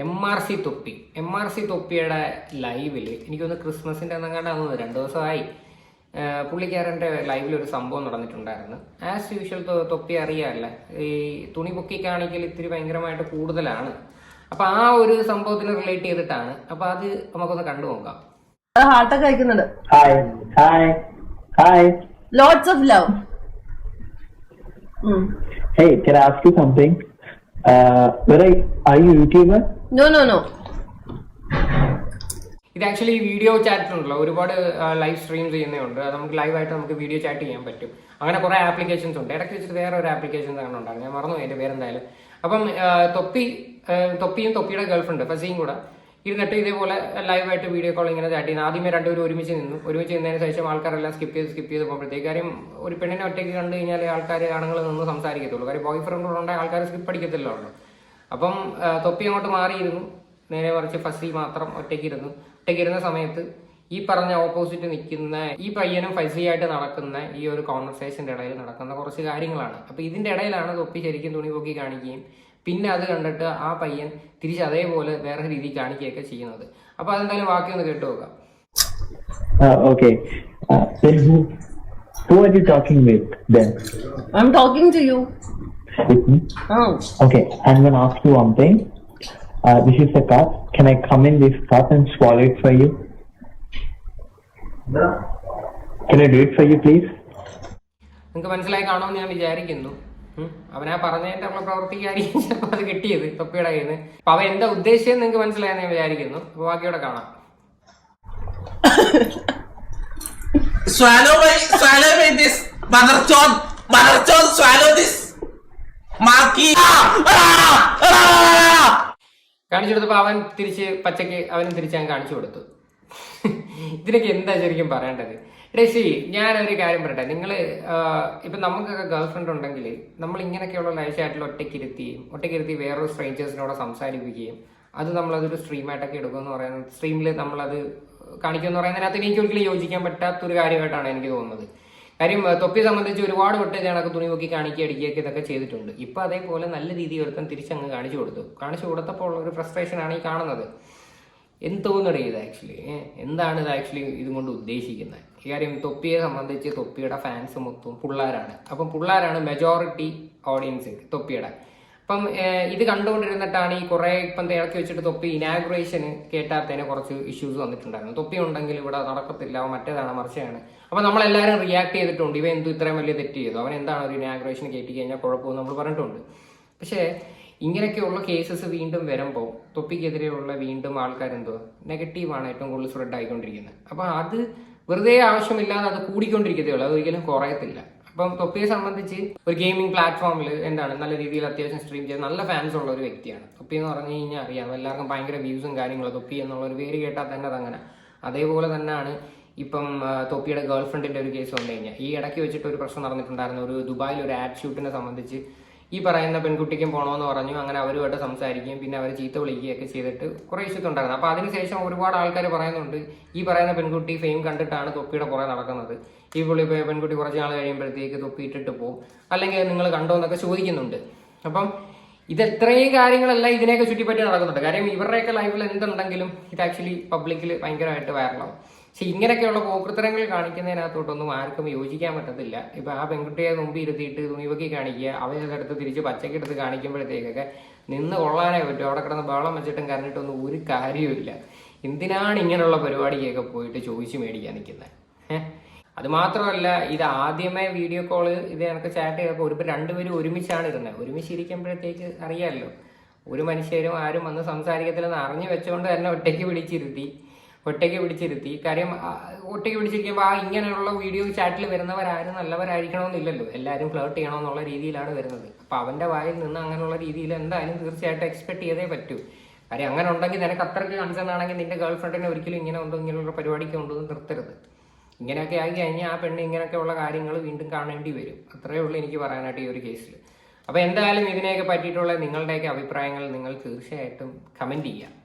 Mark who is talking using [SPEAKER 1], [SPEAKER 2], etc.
[SPEAKER 1] M R C തൊപ്പിയുടെ ലൈവിൽ എനിക്കൊന്ന് ക്രിസ്മസിൻ്റെ എന്നെങ്ങാണ്ടാകുന്നത് 2 ദിവസമായി പുള്ളിക്കാരൻ്റെ ലൈവിൽ ഒരു സംഭവം നടന്നിട്ടുണ്ടായിരുന്നു. ആസ് യൂഷ്വൽ തൊപ്പി അറിയാമല്ല, ഈ തുണി പൊക്കി കാണിക്കൽ ഇത്തിരി ഭയങ്കരമായിട്ട് കൂടുതലാണ്. അപ്പൊ ആ ഒരു സംഭവത്തിന് റിലേറ്റ് ചെയ്തിട്ടാണ്. അപ്പൊ അത് നമുക്കൊന്ന് കണ്ടു നോക്കാം.
[SPEAKER 2] ഹാർട്ടൊക്കെ അയക്കുന്നുണ്ട്.
[SPEAKER 3] Hi.
[SPEAKER 2] Lots of love.
[SPEAKER 3] Hey, can I ask you something? Are you a YouTuber?
[SPEAKER 2] No.
[SPEAKER 1] ഇത് ആക്ച്വലി വീഡിയോ ചാറ്റിലുണ്ടല്ലോ, ഒരുപാട് ലൈവ് സ്ട്രീം ചെയ്യുന്നതുണ്ട്. അത് നമുക്ക് ലൈവായിട്ട് നമുക്ക് വീഡിയോ ചാറ്റ് ചെയ്യാൻ പറ്റും. അങ്ങനെ കുറെ ആപ്ലിക്കേഷൻസ് ഉണ്ട്. ഇടയ്ക്ക് വെച്ചിട്ട് വേറെ ഒരു ആപ്ലിക്കേഷൻസ് അങ്ങനെ ഉണ്ടാകും, ഞാൻ മറന്നു അതിന്റെ പേരെന്തായാലും. അപ്പം തൊപ്പിയും തൊപ്പിയുടെ ഗേൾഫ്രണ്ട് ഫസിയും കൂടെ ഇരുന്നിട്ട് ഇതേപോലെ ലൈവായിട്ട് വീഡിയോ കോൾ ഇങ്ങനെ ചാറ്റ് ചെയ്യുന്നത്. ആദ്യമേ രണ്ടുപേരും ഒരുമിച്ച് നിന്നതിന് ശേഷം ആൾക്കാരെല്ലാം സ്കിപ്പ് ചെയ്ത് പോകുമ്പോഴത്തേക്ക്, കാര്യം ഒരു പെണ്ണിനെ ഒറ്റയ്ക്ക് കണ്ടു കഴിഞ്ഞാൽ ആൾക്കാർ ആണുങ്ങൾ നിന്ന് സംസാരിക്കത്തുള്ളൂ. കാര്യം ബോയ് ഫ്രണ്ട് കൂടെ ഉണ്ടായ ആൾക്കാർ സ്കിപ്പ് അടിക്കത്തില്ലോ. അപ്പം തൊപ്പി അങ്ങോട്ട് മാറിയിരുന്നു, നേരെ മറിച്ച് ഫസി മാത്രം ഒറ്റയ്ക്കിരുന്ന സമയത്ത് ഈ പറഞ്ഞ ഓപ്പോസിറ്റ് നിൽക്കുന്ന ഈ പയ്യനും ഫസിയായിട്ട് നടക്കുന്ന ഈ ഒരു കോൺവെർസേഷൻ്റെ ഇടയിൽ നടക്കുന്ന കുറച്ച് കാര്യങ്ങളാണ്. അപ്പോൾ ഇതിൻ്റെ ഇടയിലാണ് തൊപ്പി ശരിക്കും തുണി പൊക്കി കാണിക്കുകയും പിന്നെ അത് കണ്ടിട്ട് ആ പയ്യൻ തിരിച്ച് അതേപോലെ വേറെ രീതി കാണിക്കുകയൊക്കെ ചെയ്യുന്നത്. അപ്പൊ അതെന്തായാലും ബാക്കിയൊന്ന് കേട്ടു നോക്കാം.
[SPEAKER 3] Okay. Who are you talking with then?
[SPEAKER 2] I'm talking to you.
[SPEAKER 3] With me?
[SPEAKER 2] Oh.
[SPEAKER 3] Okay, I'm gonna ask you one thing. This is a cup. Can I come in this cup and swallow it for you? Can I do it for you, please?
[SPEAKER 1] നിങ്ങൾക്ക് മനസ്സിലായി കാണുമെന്ന് ഞാൻ വിചാരിക്കുന്നു. അവനാ പറഞ്ഞതിന്റെ നമ്മളെ പ്രവർത്തിക്കായിരിക്കും ചിലപ്പോൾ അത് കിട്ടിയത് തൊപ്പിയുടെ കയ്യിൽ നിന്ന്. അപ്പൊ അവൻ എന്താ ഉദ്ദേശിച്ചത് നിങ്ങൾക്ക് മനസ്സിലായെന്ന് ഞാൻ വിചാരിക്കുന്നു. അപ്പൊ ബാക്കിയോടെ കാണാം.
[SPEAKER 4] Swallow this, mother swallow this, Maki.
[SPEAKER 1] കാണിച്ചു കൊടുത്തപ്പോ അവൻ തിരിച്ച് പച്ചക്ക് അവനും തിരിച്ച് ഞാൻ കാണിച്ചു കൊടുത്തു. ഇതിനൊക്കെ എന്താ ശരിക്കും പറയേണ്ടത്? രശി, ഞാനൊരു കാര്യം പറയട്ടെ. നിങ്ങൾ ഇപ്പം നമുക്കൊക്കെ ഗേൾ ഫ്രണ്ട് ഉണ്ടെങ്കിൽ നമ്മൾ ഇങ്ങനെയൊക്കെയുള്ള ലൈവ് ചാറ്റിൽ ഒറ്റയ്ക്കിരുത്തി വേറൊരു സ്ട്രേഞ്ചേഴ്സിനോട് സംസാരിപ്പിക്കുകയും അത് നമ്മളതൊരു സ്ട്രീമായിട്ടൊക്കെ എടുക്കുമെന്ന് പറയുന്നത്, സ്ട്രീമിൽ നമ്മളത് കാണിക്കുമെന്ന് പറയുന്നതിനകത്ത് എനിക്ക് ഒരിക്കലും യോജിക്കാൻ പറ്റാത്തൊരു കാര്യമായിട്ടാണ് എനിക്ക് തോന്നുന്നത്. കാര്യം തൊപ്പിയെ സംബന്ധിച്ച് ഒരുപാട് വട്ടം കണക്ക് തുണി നോക്കി അടിക്കുകയൊക്കെ ഇതൊക്കെ ചെയ്തിട്ടുണ്ട്. ഇപ്പം അതേപോലെ നല്ല രീതിയിൽ ഒരുത്തൻ തിരിച്ചങ്ങ് കാണിച്ചു കൊടുത്തപ്പോൾ ഉള്ള ഒരു ഫ്രസ്ട്രേഷനാണ് ഈ കാണുന്നത്. എന്തോന്നടേ ഇത് ആക്ച്വലി എന്താണ് ഇത് ആക്ച്വലി ഇതും കൊണ്ട് ഉദ്ദേശിക്കുന്നത്? ഈ കാര്യം തൊപ്പിയെ സംബന്ധിച്ച് തൊപ്പിയുടെ ഫാൻസ് മൊത്തം പിള്ളേരാണ്. അപ്പം പിള്ളേരാണ് മെജോറിറ്റി ഓഡിയൻസ് തൊപ്പിയുടെ. അപ്പം ഇത് കണ്ടുകൊണ്ടിരുന്നിട്ടാണ് ഈ കുറെ ഇപ്പം ഇറക്കി വെച്ചിട്ട് തൊപ്പി ഇനാഗുറേഷന് കേട്ടാത്തതിന് കുറച്ച് ഇഷ്യൂസ് വന്നിട്ടുണ്ടായിരുന്നു. തൊപ്പി ഉണ്ടെങ്കിൽ ഇവിടെ നടക്കത്തില്ല, അവൻ മറ്റേതാണ് മറിച്ചാണ്. അപ്പം നമ്മളെല്ലാവരും റിയാക്ട് ചെയ്തിട്ടുണ്ട്, ഇവ എന്തു ഇത്രയും വലിയ തെറ്റ് ചെയ്തു, അവൻ എന്താണ് ഒരു ഇനാഗുറേഷൻ കയറ്റി കഴിഞ്ഞാൽ കുഴപ്പമെന്ന് നമ്മൾ പറഞ്ഞിട്ടുണ്ട്. പക്ഷേ ഇങ്ങനെയൊക്കെയുള്ള കേസസ് വീണ്ടും വരുമ്പോൾ തൊപ്പിക്കെതിരെയുള്ള വീണ്ടും ആൾക്കാരെന്തോ നെഗറ്റീവാണ് ഏറ്റവും കൂടുതൽ സ്പ്രെഡ് ആയിക്കൊണ്ടിരിക്കുന്നത്. അപ്പം അത് വെറുതെ ആവശ്യമില്ലാതെ അത് കൂടിക്കൊണ്ടിരിക്കത്തേ ഉള്ളൂ, അതൊരിക്കലും കുറയത്തില്ല. അപ്പം തൊപ്പിയെ സംബന്ധിച്ച് ഒരു ഗെയിമിംഗ് പ്ലാറ്റ്ഫോമിൽ നല്ല രീതിയിൽ അത്യാവശ്യം സ്ട്രീം ചെയ്ത് നല്ല ഫാൻസ് ഉള്ള ഒരു വ്യക്തിയാണ്. തൊപ്പി എന്ന് പറഞ്ഞു കഴിഞ്ഞാൽ അറിയാം, എല്ലാവർക്കും ഭയങ്കര വ്യൂസും കാര്യങ്ങളും. തൊപ്പി എന്നുള്ള ഒരു പേര് കേട്ടാൽ തന്നെ അതങ്ങനെ. അതേപോലെ തന്നെയാണ് ഇപ്പം തൊപ്പിയുടെ ഗേൾഫ്രണ്ടിന്റെ ഒരു കേസ് വന്നു കഴിഞ്ഞാൽ ഈ ഇടയ്ക്ക് വെച്ചിട്ട് ഒരു പ്രശ്നം നടന്നിട്ടുണ്ടായിരുന്നു. ഒരു ദുബായിൽ ഒരു ആഡ് ഷൂട്ടിനെ സംബന്ധിച്ച് ഈ പറയുന്ന പെൺകുട്ടിക്കും പോകണമെന്ന് പറഞ്ഞു. അങ്ങനെ അവരുമായിട്ട് സംസാരിക്കുകയും പിന്നെ അവർ ചീത്ത വിളിക്കുകയൊക്കെ ചെയ്തിട്ട് കുറേ ഇഷ്യൂസ് ഉണ്ടായിരുന്നു. അപ്പോൾ അതിനുശേഷം ഒരുപാട് ആൾക്കാർ പറയുന്നുണ്ട് ഈ പറയുന്ന പെൺകുട്ടി ഫെയിം കണ്ടിട്ടാണ് തൊപ്പിയുടെ പുറകെ നടക്കുന്നത്. ഈ പെൺകുട്ടി കുറച്ച് നാൾ കഴിയുമ്പോഴത്തേക്ക് തൊപ്പി ഇട്ടിട്ട് പോകും, അല്ലെങ്കിൽ നിങ്ങൾ കണ്ടോ എന്നൊക്കെ ചോദിക്കുന്നുണ്ട്. അപ്പം ഇതെത്രയും കാര്യങ്ങളെല്ലാം ഇതിനെയൊക്കെ ചുറ്റിപ്പറ്റി നടക്കുന്നുണ്ട്. കാര്യം ഇവരുടെയൊക്കെ ലൈഫിൽ എന്തുണ്ടെങ്കിലും ഇത് ആക്ച്വലി പബ്ലിക്കിൽ ഭയങ്കരമായിട്ട് വൈറലാവും. പക്ഷെ ഇങ്ങനെയൊക്കെയുള്ള പോക്കൃത്തരങ്ങൾ കാണിക്കുന്നതിനകത്തോട്ടൊന്നും ആർക്കും യോജിക്കാൻ പറ്റത്തില്ല. ഇപ്പം ആ പെൺകുട്ടിയെ മുമ്പ് ഇരുത്തിയിട്ട് തുണിവക്കി കാണിക്കുക, അവരതെടുത്ത് തിരിച്ച് പച്ചക്കെടുത്ത് കാണിക്കുമ്പോഴത്തേക്കൊക്കെ നിന്ന് കൊള്ളാനേ പറ്റും. അവിടെ കിടന്ന് ബഹളം വെച്ചിട്ടും കരഞ്ഞിട്ടൊന്നും ഒരു കാര്യവുമില്ല. എന്തിനാണ് ഇങ്ങനെയുള്ള പരിപാടിക്കൊക്കെ പോയിട്ട് ചോദിച്ചു മേടിക്കാൻ നിൽക്കുന്നത്? അത് മാത്രമല്ല, ഇത് ആദ്യമേ വീഡിയോ കോള് ഇത് എനിക്ക് ചാറ്റ് ചെയ്തപ്പോൾ രണ്ടുപേരും ഒരുമിച്ചാണ് ഇരുന്നത്. ഒരുമിച്ചിരിക്കുമ്പോഴത്തേക്ക് അറിയാമല്ലോ, ഒരു മനുഷ്യരും ആരും വന്ന് സംസാരിക്കത്തില്ലെന്ന് അറിഞ്ഞു വെച്ചുകൊണ്ട് തന്നെ ഒറ്റയ്ക്ക് പിടിച്ചിരുത്തി. കാര്യം ഒറ്റയ്ക്ക് പിടിച്ചിരിക്കുമ്പോൾ ആ ഇങ്ങനെയുള്ള വീഡിയോ ചാറ്റിൽ വരുന്നവരാരും നല്ലവരായിരിക്കണമെന്നില്ലല്ലോ, എല്ലാവരും ഫ്ലേർട്ട് ചെയ്യണമെന്നുള്ള രീതിയിലാണ് വരുന്നത്. അപ്പം അവൻ്റെ വായിൽ നിന്ന് അങ്ങനെയുള്ള രീതിയിൽ എന്തായാലും തീർച്ചയായിട്ടും എക്സ്പെക്ട് ചെയ്തേ പറ്റൂ. കാര്യം അങ്ങനെ ഉണ്ടെങ്കിൽ നിനക്ക് അത്രയ്ക്ക് കൺസേൺ ആണെങ്കിൽ നിന്റെ ഗേൾഫ്രണ്ടിനെ ഒരിക്കലും ഇങ്ങനെയുള്ള പരിപാടിക്ക് കൊണ്ടുവന്ന് നിർത്തരുത്. ഇങ്ങനെയൊക്കെ ആയി കഴിഞ്ഞാൽ ആ പെണ്ണ് ഇങ്ങനെയൊക്കെയുള്ള കാര്യങ്ങൾ വീണ്ടും കാണേണ്ടി വരും. അത്രയേ ഉള്ളൂ എനിക്ക് പറയാനായിട്ട് ഈ ഒരു കേസിൽ. അപ്പോൾ എന്തായാലും ഇതിനെയൊക്കെ പറ്റിയിട്ടുള്ള നിങ്ങളുടെയൊക്കെ അഭിപ്രായങ്ങൾ നിങ്ങൾ തീർച്ചയായിട്ടും കമൻറ്റ് ചെയ്യുക.